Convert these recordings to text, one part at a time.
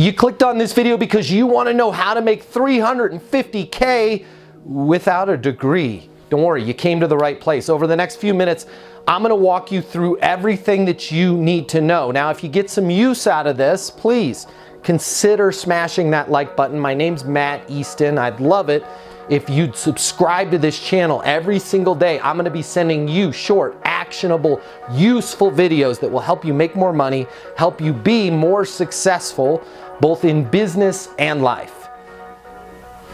You clicked on this video because you want to know how to make $350K without a degree. Don't worry, you came to the right place. Over the next few minutes, I'm going to walk you through everything that you need to know. Now, if you get some use out of this, please consider smashing that like button. My name's Matt Easton. I'd love it if you'd subscribe to this channel. Every single day, I'm going to be sending you short, actionable, useful videos that will help you make more money, help you be more successful, both in business and life.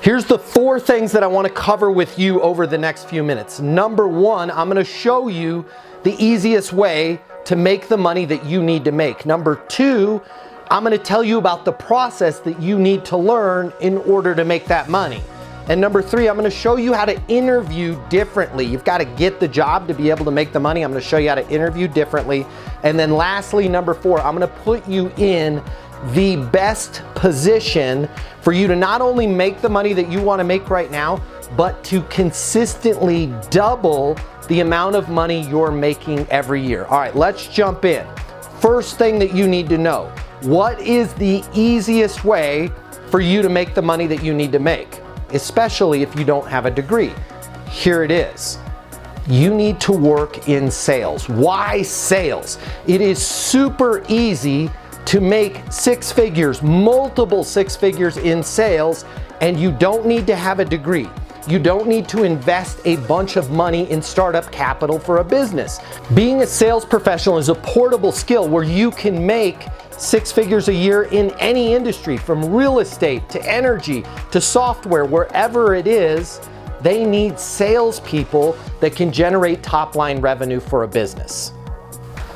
Here's the 4 things that I want to cover with you over the next few minutes. Number 1, I'm going to show you the easiest way to make the money that you need to make. Number 2, I'm going to tell you about the process that you need to learn in order to make that money. And number 3, I'm going to show you how to interview differently. You've got to get the job to be able to make the money. I'm going to show you how to interview differently. And then lastly, number 4, I'm going to put you in the best position for you to not only make the money that you want to make right now, but to consistently double the amount of money you're making every year. All right, let's jump in. First thing that you need to know, what is the easiest way for you to make the money that you need to make, especially if you don't have a degree? Here it is. You need to work in sales. Why sales? It is super easy to make 6 figures, multiple 6 figures in sales, and you don't need to have a degree. You don't need to invest a bunch of money in startup capital for a business. Being a sales professional is a portable skill where you can make 6 figures a year in any industry, from real estate to energy to software, wherever it is. They need salespeople that can generate top-line revenue for a business.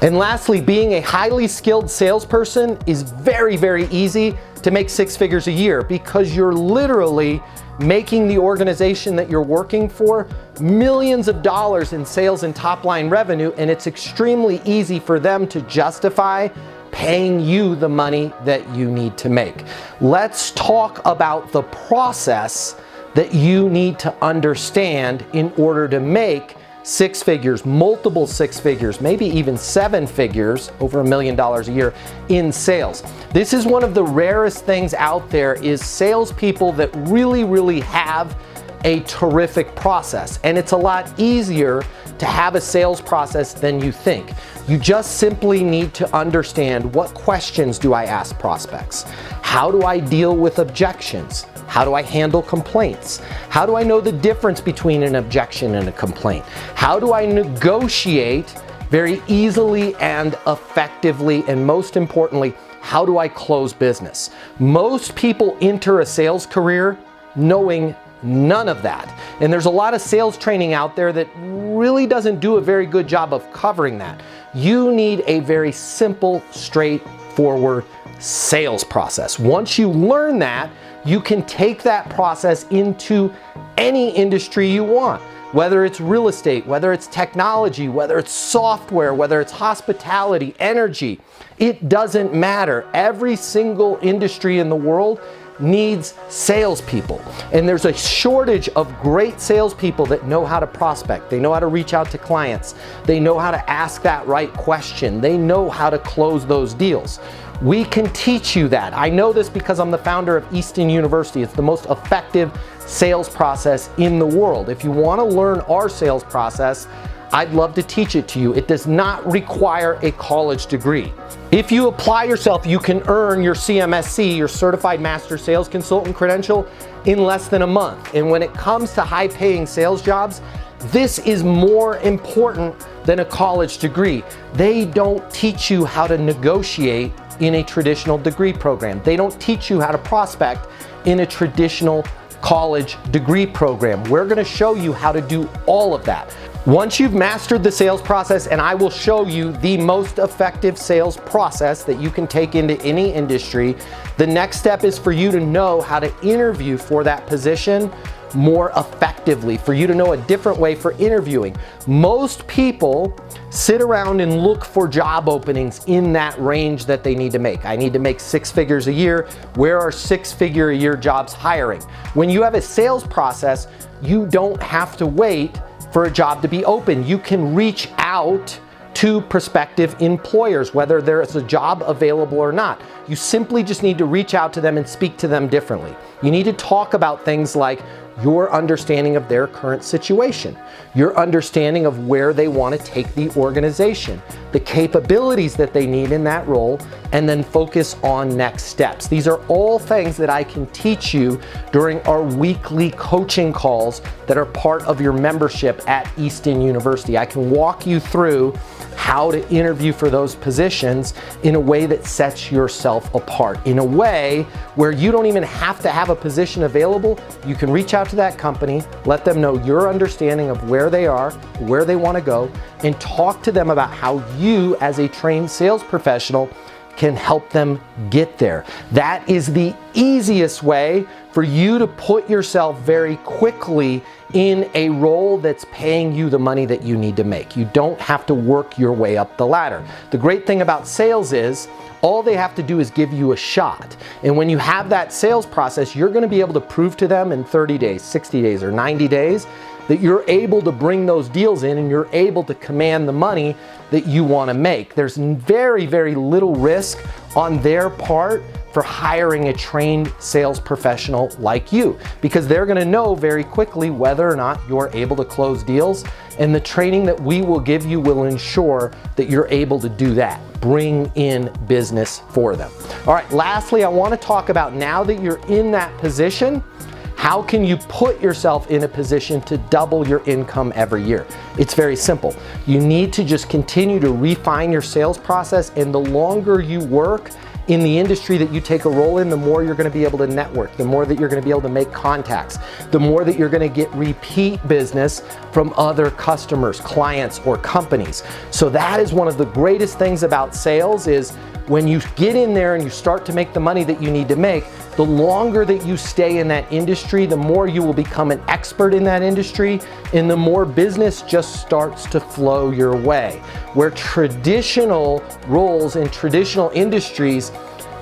And lastly, being a highly skilled salesperson is very, very easy to make 6 figures a year, because you're literally making the organization that you're working for millions of dollars in sales and top-line revenue, and it's extremely easy for them to justify paying you the money that you need to make. Let's talk about the process that you need to understand in order to make 6 figures, multiple 6 figures, maybe even 7 figures, over $1 million a year in sales. This is one of the rarest things out there, is salespeople that really have a terrific process. And it's a lot easier to have a sales process than you think. You just simply need to understand, what questions do I ask prospects? How do I deal with objections? How do I handle complaints? How do I know the difference between an objection and a complaint? How do I negotiate very easily and effectively? And most importantly, how do I close business? Most people enter a sales career knowing none of that. And there's a lot of sales training out there that really doesn't do a very good job of covering that. You need a very simple, straightforward sales process. Once you learn that, you can take that process into any industry you want, whether it's real estate, whether it's technology, whether it's software, whether it's hospitality, energy. It doesn't matter. Every single industry in the world needs salespeople. And there's a shortage of great salespeople that know how to prospect. They know how to reach out to clients. They know how to ask that right question. They know how to close those deals. We can teach you that. I know this because I'm the founder of Easton University. It's the most effective sales process in the world. If you want to learn our sales process, I'd love to teach it to you. It does not require a college degree. If you apply yourself, you can earn your CMSC, your Certified Master Sales Consultant credential, in less than a month. And when it comes to high-paying sales jobs, this is more important than a college degree. They don't teach you how to negotiate in a traditional degree program. They don't teach you how to prospect in a traditional college degree program. We're going to show you how to do all of that. Once you've mastered the sales process, and I will show you the most effective sales process that you can take into any industry, the next step is for you to know how to interview for that position more effectively, for you to know a different way for interviewing. Most people sit around and look for job openings in that range that they need to make. I need to make 6 figures a year. Where are 6-figure a year jobs hiring? When you have a sales process, you don't have to wait for a job to be open. You can reach out to prospective employers, whether there is a job available or not. You simply just need to reach out to them and speak to them differently. You need to talk about things like your understanding of their current situation, your understanding of where they want to take the organization, the capabilities that they need in that role, and then focus on next steps. These are all things that I can teach you during our weekly coaching calls that are part of your membership at Easton University. I can walk you through how to interview for those positions in a way that sets yourself apart, in a way where you don't even have to have a position available. You can reach out to that company, let them know your understanding of where they are, where they want to go, and talk to them about how you, as a trained sales professional, can help them get there. That is the easiest way for you to put yourself very quickly in a role that's paying you the money that you need to make. You don't have to work your way up the ladder. The great thing about sales is all they have to do is give you a shot. And when you have that sales process, you're going to be able to prove to them in 30 days, 60 days, or 90 days that you're able to bring those deals in and you're able to command the money that you want to make. There's very, very little risk on their part for hiring a trained sales professional like you, because they're going to know very quickly whether or not you're able to close deals, and the training that we will give you will ensure that you're able to do that. Bring in business for them. All right, lastly, I want to talk about, now that you're in that position, how can you put yourself in a position to double your income every year? It's very simple. You need to just continue to refine your sales process, and the longer you work in the industry that you take a role in, the more you're going to be able to network, the more that you're going to be able to make contacts, the more that you're going to get repeat business from other customers, clients, or companies. So that is one of the greatest things about sales, is when you get in there and you start to make the money that you need to make, the longer that you stay in that industry, the more you will become an expert in that industry, and the more business just starts to flow your way. Where traditional roles in traditional industries,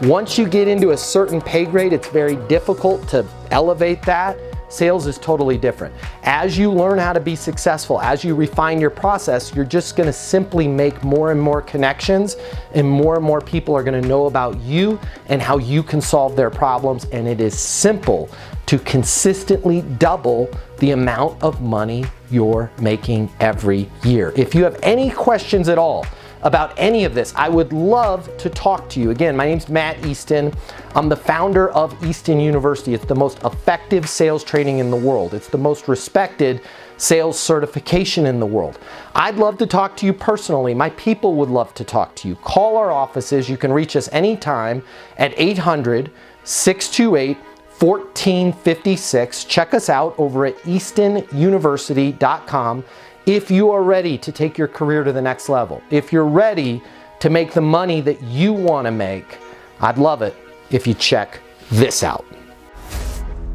once you get into a certain pay grade, it's very difficult to elevate that. Sales is totally different. As you learn how to be successful, as you refine your process, you're just going to simply make more and more connections, and more people are going to know about you and how you can solve their problems. And it is simple to consistently double the amount of money you're making every year. If you have any questions at all about any of this, I would love to talk to you. Again, my name's Matt Easton. I'm the founder of Easton University. It's the most effective sales training in the world. It's the most respected sales certification in the world. I'd love to talk to you personally. My people would love to talk to you. Call our offices. You can reach us anytime at 800-628-1456. Check us out over at eastonuniversity.com. if you are ready to take your career to the next level, if you're ready to make the money that you want to make, I'd love it if you check this out.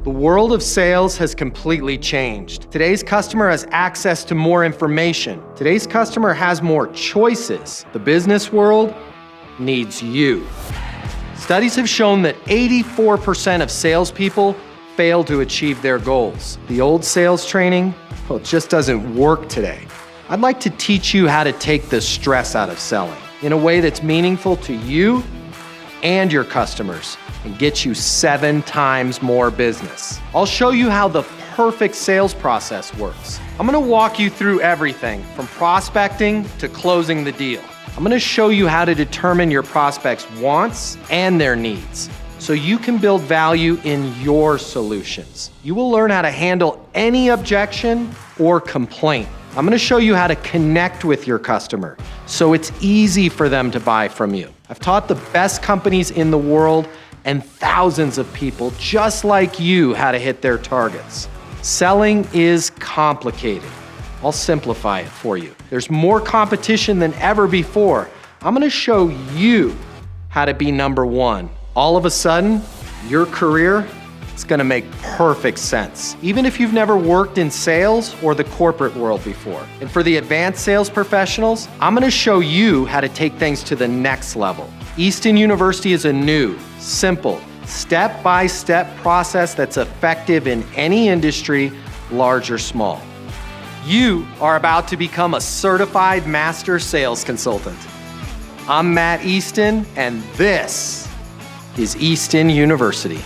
The world of sales has completely changed. Today's customer has access to more information. Today's customer has more choices. The business world needs you. Studies have shown that 84% of salespeople fail to achieve their goals. The old sales training, well, it just doesn't work today. I'd like to teach you how to take the stress out of selling in a way that's meaningful to you and your customers and get you 7 times more business. I'll show you how the perfect sales process works. I'm gonna walk you through everything from prospecting to closing the deal. I'm gonna show you how to determine your prospects' wants and their needs, so you can build value in your solutions. You will learn how to handle any objection or complaint. I'm gonna show you how to connect with your customer so it's easy for them to buy from you. I've taught the best companies in the world and thousands of people just like you how to hit their targets. Selling is complicated. I'll simplify it for you. There's more competition than ever before. I'm gonna show you how to be number one. All of a sudden, your career is gonna make perfect sense, even if you've never worked in sales or the corporate world before. And for the advanced sales professionals, I'm gonna show you how to take things to the next level. Easton University is a new, simple, step-by-step process that's effective in any industry, large or small. You are about to become a certified master sales consultant. I'm Matt Easton, and this is Easton University.